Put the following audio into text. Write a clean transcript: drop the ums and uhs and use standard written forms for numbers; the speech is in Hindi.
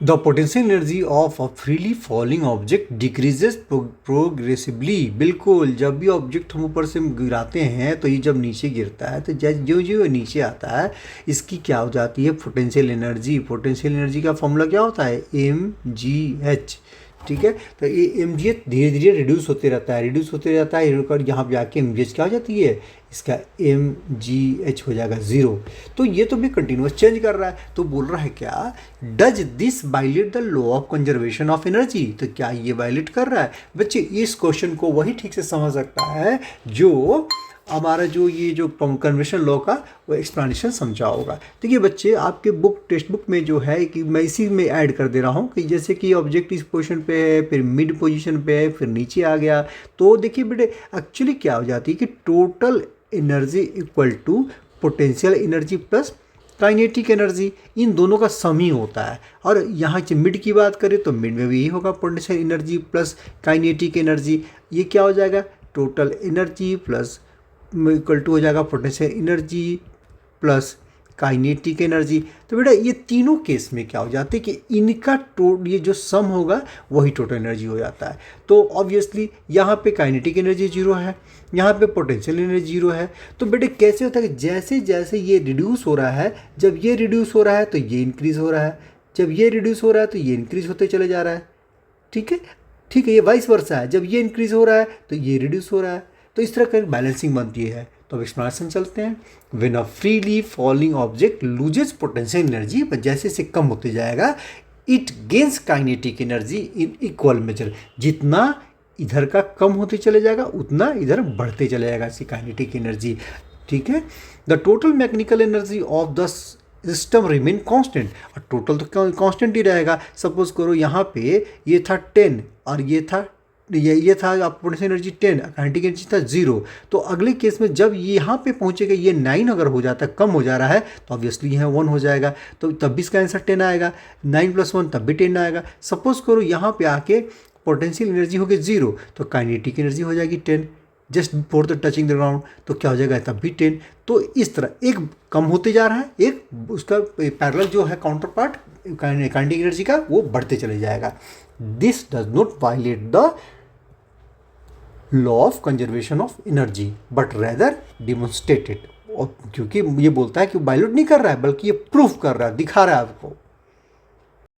The potential energy of a freely falling object decreases progressively. बिल्कुल, जब भी ऑब्जेक्ट हम ऊपर से गिराते हैं तो ये जब नीचे गिरता है तो जैसे जो जो नीचे आता है इसकी क्या हो जाती है, पोटेंशियल एनर्जी। पोटेंशियल एनर्जी का फॉर्मूला क्या होता है, mgh। ठीक है, तो ये mgh धीरे धीरे रिड्यूस होते रहता है, रिड्यूस होते रहता है, यहाँ पे आके mgh क्या हो जाती है, इसका mgh हो जाएगा 0। तो ये तो भी कंटिन्यूस चेंज कर रहा है। तो बोल रहा है क्या, does this violate the law of conservation of energy. तो क्या ये वायलेट कर रहा है? बच्चे इस क्वेश्चन को वही ठीक से समझ सकता है जो हमारा जो ये जो कन्वर्शन लॉ का वो एक्सप्लेनेशन समझा होगा। देखिए बच्चे, आपके बुक टेक्स्ट बुक में जो है कि मैं इसी में ऐड कर दे रहा हूँ कि जैसे कि ऑब्जेक्ट इस पोजीशन पे है, फिर मिड पोजीशन पे है, फिर नीचे आ गया। तो देखिए बेटे, एक्चुअली क्या हो जाती है कि total energy equal to potential energy plus kinetic energy, इन दोनों का सम ही होता है। और यहाँ से मिड की बात करें तो मिड में भी यही होगा, potential energy plus kinetic energy. ये क्या हो जाएगा, total energy plus equal to हो जाएगा potential energy plus kinetic energy. तो बेटा ये तीनों केस में क्या हो जाता है कि इनका ये जो सम होगा वही टोटल एनर्जी हो जाता है। तो ऑब्वियसली यहाँ पे काइनेटिक एनर्जी 0 है, यहाँ पे पोटेंशियल एनर्जी 0 है। तो बेटे कैसे होता है कि जैसे जैसे ये रिड्यूस हो रहा है, जब ये रिड्यूस हो रहा है तो ये इंक्रीज़ हो रहा है, जब ये रिड्यूस हो रहा है तो ये इंक्रीज़ होते चले जा रहा है। ठीक है, ठीक है, ये वाइस वर्सा है, जब ये इंक्रीज़ हो रहा है तो ये रिड्यूस हो रहा है। तो इस तरह का बैलेंसिंग बनती है। तो अब एक्सप्लेनेशन चलते हैं। When a freely falling object loses potential energy, जैसे से कम होते जाएगा, it gains kinetic energy in equal major. जितना इधर का कम होते चले जाएगा उतना इधर बढ़ते चले जाएगा इसकी काइनेटिक एनर्जी। ठीक है, the total mechanical energy of the system remain constant. और टोटल तो कांस्टेंट ही रहेगा। सपोज करो यहाँ पे ये था 10 और ये था पोटेंशियल एनर्जी 10, काइनेटिक एनर्जी था 0। तो अगले केस में जब यहाँ पे पहुँचेगा, ये 9 अगर हो जाता है, कम हो जा रहा है, तो ऑब्वियसली यहाँ 1 हो जाएगा, तो तब भी इसका आंसर 10 आएगा। 9 + 1 तब भी 10 आएगा। सपोज करो यहाँ पे आके पोटेंशियल एनर्जी हो गई 0, तो काइनेटिक एनर्जी हो जाएगी 10 just before the touching the ground, तो क्या हो जाएगा, तब भी 10। तो इस तरह एक कम होते जा रहा है, एक उसका पैरेलल जो है काउंटर पार्ट काइनेटिक एनर्जी का वो बढ़ते चले जाएगा। This does not violate the law of conservation of energy but rather demonstrated. और क्योंकि ये बोलता है कि वायलेट नहीं कर रहा है, बल्कि ये प्रूफ कर रहा है, दिखा रहा है आपको।